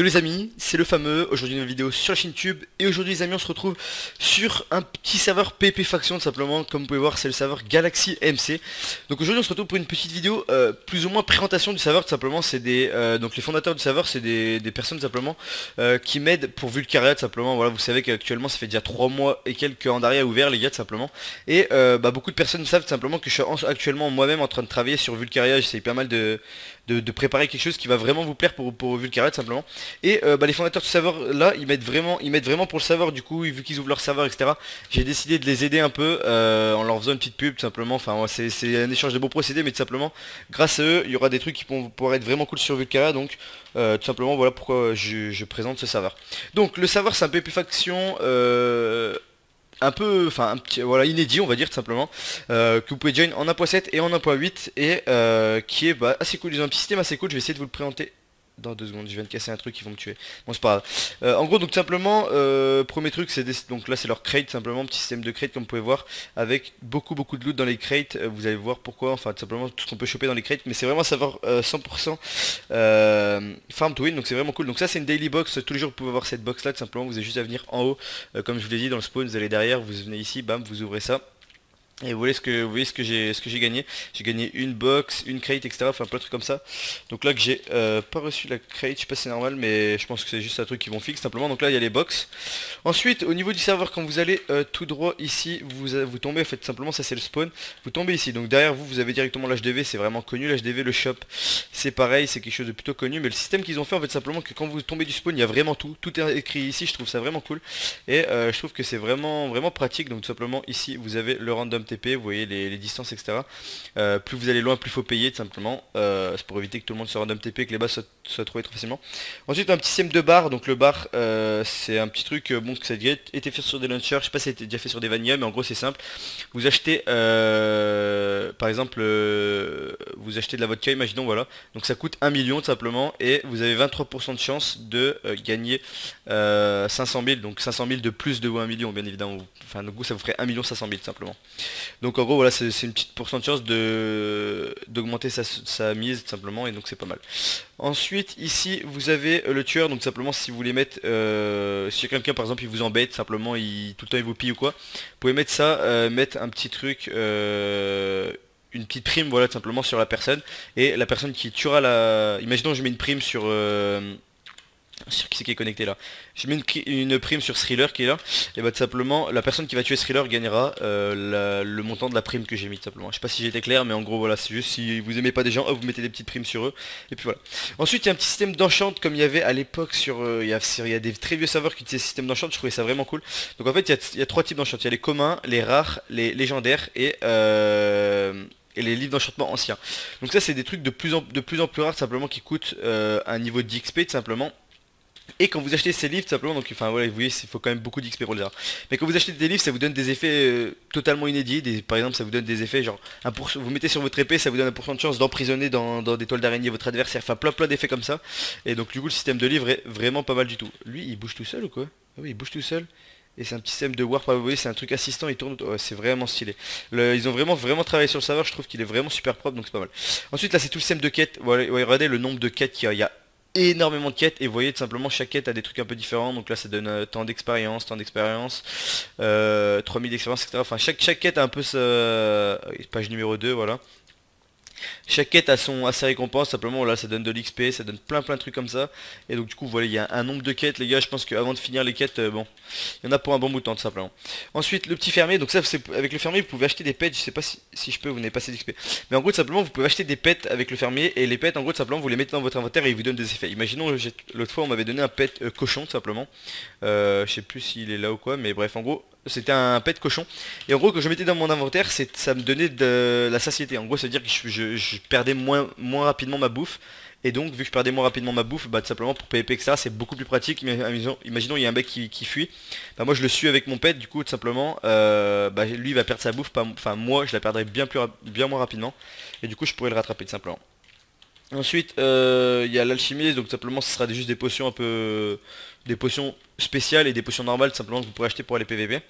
les amis, c'est le fameux, aujourd'hui une vidéo sur la chaîne YouTube. Et aujourd'hui les amis, on se retrouve sur un petit serveur PvP Faction tout simplement. Comme vous pouvez voir, c'est le serveur Galaxy MC. Donc aujourd'hui on se retrouve pour une petite vidéo plus ou moins présentation du serveur tout simplement. C'est des donc les fondateurs du serveur, c'est des personnes tout simplement qui m'aident pour Vulcaria tout simplement. Voilà, vous savez qu'actuellement ça fait déjà 3 mois et quelques Andaria ouvert les gars tout simplement. Et beaucoup de personnes savent tout simplement que je suis actuellement moi-même en train de travailler sur Vulcaria. J'essaye pas mal de préparer quelque chose qui va vraiment vous plaire pour Vulcaria tout simplement. Et les fondateurs du serveur là ils mettent vraiment pour le serveur. Du coup vu qu'ils ouvrent leur serveur etc, j'ai décidé de les aider un peu en leur faisant une petite pub tout simplement. Enfin ouais, c'est un échange de bons procédés, mais tout simplement grâce à eux il y aura des trucs qui vont pouvoir être vraiment cool sur Vulcaria. Donc tout simplement voilà pourquoi je présente ce serveur. Donc le serveur c'est un PvP faction un peu, enfin un petit, voilà, inédit on va dire tout simplement, que vous pouvez join en 1.7 et en 1.8 et qui est assez cool. Ils ont un petit système assez cool, je vais essayer de vous le présenter dans 2 secondes. Je viens de casser un truc, ils vont me tuer. Bon c'est pas grave. En gros donc tout simplement, premier truc c'est donc là c'est leur crate simplement, petit système de crate comme vous pouvez voir, avec beaucoup de loot dans les crates. Vous allez voir pourquoi, enfin tout simplement tout ce qu'on peut choper dans les crates, mais c'est vraiment savoir 100% farm to win, donc c'est vraiment cool. Donc ça c'est une daily box, tous les jours vous pouvez avoir cette box là tout simplement. Vous avez juste à venir en haut, comme je vous l'ai dit, dans le spawn, vous allez derrière, vous venez ici, bam, vous ouvrez ça. Et vous voyez ce que j'ai gagné. J'ai gagné une box, une crate, etc. Enfin plein de trucs comme ça. Donc là que j'ai pas reçu la crate, je sais pas si c'est normal, mais je pense que c'est juste un truc qu'ils vont fixer simplement. Donc là il y a les box. Ensuite au niveau du serveur, quand vous allez tout droit ici, vous tombez en fait simplement, ça c'est le spawn. Vous tombez ici, donc derrière vous avez directement l'HDV, c'est vraiment connu l'HDV, le shop c'est pareil, c'est quelque chose de plutôt connu. Mais le système qu'ils ont fait en fait simplement, que quand vous tombez du spawn il y a vraiment tout est écrit ici, je trouve ça vraiment cool. Et je trouve que c'est vraiment pratique. Donc tout simplement ici vous avez le random TP, vous voyez les distances etc. Plus vous allez loin, plus faut payer tout simplement. C'est pour éviter que tout le monde se random TP et que les bases soient trouvées trop facilement. Ensuite un petit système de bar, donc le bar c'est un petit truc bon que ça a déjà été fait sur des launchers, je sais pas si ça a été déjà fait sur des vanilla, mais en gros c'est simple. Vous achetez par exemple vous achetez de la vodka, imaginons, voilà, donc ça coûte 1 million tout simplement, et vous avez 23% de chance de gagner 500 000, donc 500 000 de plus de 1 million bien évidemment. Enfin du coup ça vous ferait 1 500 000 tout simplement. Donc en gros voilà, c'est une petite pourcent de chance d'augmenter sa mise tout simplement, et donc c'est pas mal. Ensuite ici vous avez le tueur, donc simplement si vous voulez mettre si quelqu'un par exemple il vous embête simplement, tout le temps il vous pille ou quoi, vous pouvez mettre ça, mettre un petit truc, une petite prime voilà tout simplement sur la personne, et la personne qui tuera imaginons je mets une prime sur qui c'est qui est connecté là. Je mets une prime sur Thriller qui est là, et bah tout simplement la personne qui va tuer Thriller gagnera le montant de la prime que j'ai mis tout simplement. Je sais pas si j'ai été clair, mais en gros voilà, c'est juste si vous aimez pas des gens, hop, vous mettez des petites primes sur eux, et puis voilà. Ensuite il y a un petit système d'enchant comme il y avait à l'époque sur, il y a des très vieux serveurs qui utilisaient ce système d'enchant, je trouvais ça vraiment cool. Donc en fait il y a 3 types d'enchant, il y a les communs, les rares, les légendaires et les livres d'enchantement anciens. Donc ça c'est des trucs de plus en plus rares simplement, qui coûtent un niveau d'XP tout simplement. Et quand vous achetez ces livres, tout simplement, donc enfin voilà, vous voyez, il faut quand même beaucoup d'XP pour les avoir. Mais quand vous achetez des livres, ça vous donne des effets totalement inédits. Par exemple, ça vous donne des effets genre vous mettez sur votre épée, ça vous donne 1% de chance d'emprisonner dans des toiles d'araignée votre adversaire. Enfin plein d'effets comme ça. Et donc du coup le système de livre est vraiment pas mal du tout. Lui il bouge tout seul ou quoi? Ah oui, il bouge tout seul. Et c'est un petit système de warp, vous voyez, c'est un truc assistant, il tourne, ouais, c'est vraiment stylé. Ils ont vraiment travaillé sur le serveur, je trouve qu'il est vraiment super propre, donc c'est pas mal. Ensuite là c'est tout le système de quêtes. Voilà, ouais, regardez le nombre de quêtes qu'il y a. Il y a énormément de quêtes, et vous voyez tout simplement chaque quête a des trucs un peu différents. Donc là ça donne tant d'expérience, 3000 d'expérience etc. Enfin chaque quête a un peu sa page numéro 2, voilà. Chaque quête a ses récompenses, simplement là ça donne de l'XP, ça donne plein de trucs comme ça. Et donc du coup voilà, il y a un nombre de quêtes les gars, je pense qu'avant de finir les quêtes, bon, il y en a pour un bon bout de temps tout simplement. Ensuite le petit fermier, donc ça c'est avec le fermier vous pouvez acheter des pets, je sais pas si je peux, vous n'avez pas assez d'XP. Mais en gros tout simplement vous pouvez acheter des pets avec le fermier, et les pets en gros tout simplement vous les mettez dans votre inventaire et ils vous donnent des effets. Imaginons l'autre fois on m'avait donné un pet cochon tout simplement. Je sais plus s'il est là ou quoi, mais bref en gros c'était un pet cochon, et en gros quand je mettais dans mon inventaire ça me donnait de la satiété. En gros ça veut dire que je perdais moins rapidement ma bouffe, et donc vu que je perdais moins rapidement ma bouffe, bah tout simplement pour PvP etc c'est beaucoup plus pratique. Imaginons il y a un mec qui fuit, bah moi je le suis avec mon pet, du coup tout simplement bah lui il va perdre sa bouffe, enfin moi je la perdrai bien moins rapidement, et du coup je pourrais le rattraper tout simplement. Ensuite il y a l'alchimiste, donc tout simplement ce sera juste des potions un peu des potions spéciales et des potions normales simplement que vous pourrez acheter pour les PVP.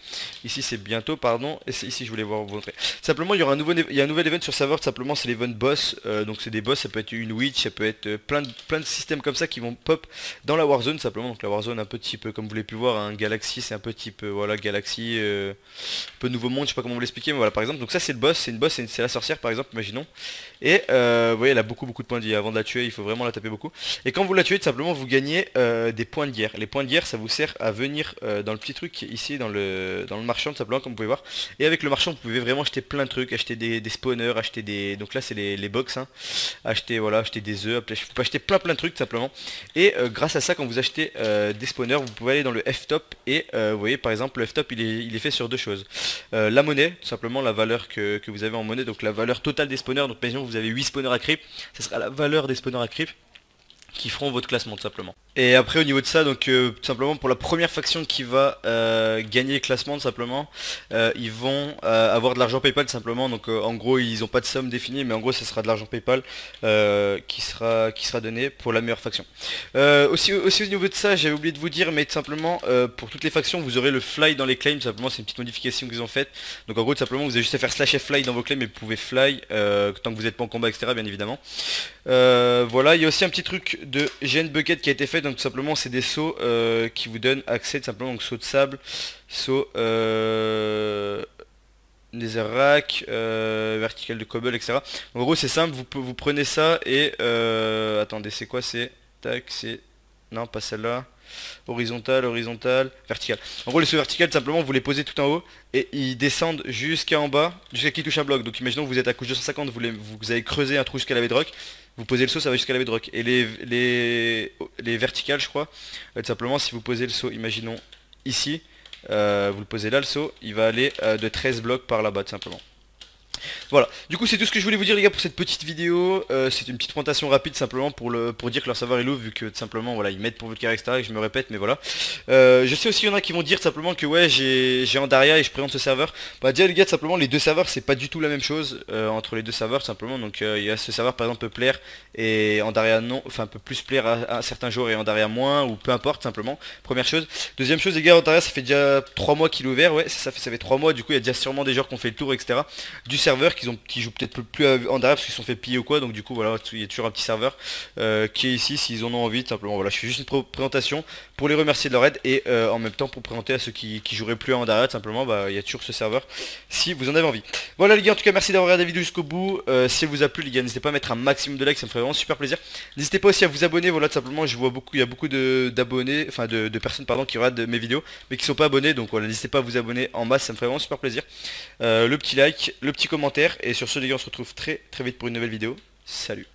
Ici c'est bientôt, pardon, et ici je voulais vous montrer. Simplement il y aura il y a un nouvel event sur serveur, simplement c'est l'event boss, donc c'est des boss, ça peut être une witch, ça peut être plein de systèmes comme ça qui vont pop dans la Warzone simplement. Donc la Warzone un petit peu comme vous l'avez pu voir, un Galaxy c'est un peu type, voilà Galaxy, un peu nouveau monde, je sais pas comment vous l'expliquer, mais voilà par exemple, donc ça c'est le boss, c'est une boss, c'est la sorcière par exemple, imaginons. Et vous voyez elle a beaucoup de points de vie, avant de la tuer il faut vraiment la taper beaucoup. Et quand vous la tuez tout simplement vous gagnez des points de guerre. Les points de guerre ça vous sert à venir dans le petit truc ici dans le marchand tout simplement comme vous pouvez voir. Et avec le marchand vous pouvez vraiment acheter plein de trucs, acheter des spawners, acheter des... Donc là c'est les box hein. Acheter voilà, acheter des œufs, vous pouvez acheter plein de trucs tout simplement. Et grâce à ça quand vous achetez des spawners vous pouvez aller dans le F-top et vous voyez par exemple le F-top il est fait sur deux choses. La monnaie, tout simplement la valeur que vous avez en monnaie, donc la valeur totale des spawners, donc par exemple vous avez 8 spawners à creep, ça sera la valeur des spawners à creep qui feront votre classement tout simplement. Et après au niveau de ça, donc tout simplement pour la première faction qui va gagner le classement tout simplement, ils vont avoir de l'argent PayPal tout simplement. Donc en gros ils n'ont pas de somme définie, mais en gros ça sera de l'argent PayPal qui sera donné pour la meilleure faction. Aussi au niveau de ça, j'avais oublié de vous dire, mais tout simplement pour toutes les factions vous aurez le fly dans les claims, tout simplement c'est une petite modification qu'ils ont faite. Donc en gros tout simplement vous avez juste à faire slash fly dans vos claims et vous pouvez fly tant que vous n'êtes pas en combat etc bien évidemment. Voilà, il y a aussi un petit truc de GN Bucket qui a été fait, donc tout simplement c'est des sauts qui vous donnent accès tout simplement, donc saut de sable, saut netherrack, vertical de cobble etc. En gros c'est simple, vous prenez ça et attendez c'est quoi, c'est tac, c'est non pas celle-là, horizontal, vertical. En gros les sauts verticales simplement vous les posez tout en haut et ils descendent jusqu'à en bas, jusqu'à qu'ils touchent un bloc. Donc imaginons que vous êtes à couche 250, vous avez creusé un trou jusqu'à la bedrock, vous posez le saut ça va jusqu'à la bedrock. Et les verticales je crois, tout simplement si vous posez le saut, imaginons ici, vous le posez là le saut, il va aller de 13 blocs par là-bas tout simplement. Voilà, du coup c'est tout ce que je voulais vous dire les gars pour cette petite vidéo. C'est une petite présentation rapide simplement pour dire que leur serveur est low, vu que tout simplement voilà ils mettent pour votre caractère etc et que je me répète mais voilà. Je sais aussi il y en a qui vont dire simplement que ouais j'ai Andaria et je présente ce serveur. Bah déjà les gars simplement les deux serveurs c'est pas du tout la même chose entre les deux serveurs simplement. Donc il y a ce serveur par exemple peut plaire et Andaria non, enfin peut plus plaire à certains jours et Andaria moins ou peu importe simplement. Première chose. Deuxième chose les gars, Andaria ça fait déjà 3 mois qu'il est ouvert, ouais ça fait 3 mois, du coup il y a déjà sûrement des joueurs qui ont fait le tour etc. Du serveur qui jouent peut-être plus en derrière parce qu'ils se sont fait piller ou quoi, donc du coup voilà il y a toujours un petit serveur qui est ici s'ils en ont envie tout simplement. Voilà je fais juste une présentation pour les remercier de leur aide et en même temps pour présenter à ceux qui joueraient plus en derrière tout simplement, bah il y a toujours ce serveur si vous en avez envie. Voilà les gars, en tout cas merci d'avoir regardé la vidéo jusqu'au bout. Si elle vous a plu les gars n'hésitez pas à mettre un maximum de likes, ça me ferait vraiment super plaisir. N'hésitez pas aussi à vous abonner, voilà tout simplement je vois il y a beaucoup d'abonnés, enfin de personnes pardon qui regardent mes vidéos mais qui sont pas abonnés, donc voilà n'hésitez pas à vous abonner en masse, ça me ferait vraiment super plaisir. Le petit like, le petit commentaire. Et sur ce les gars on se retrouve très vite pour une nouvelle vidéo. Salut.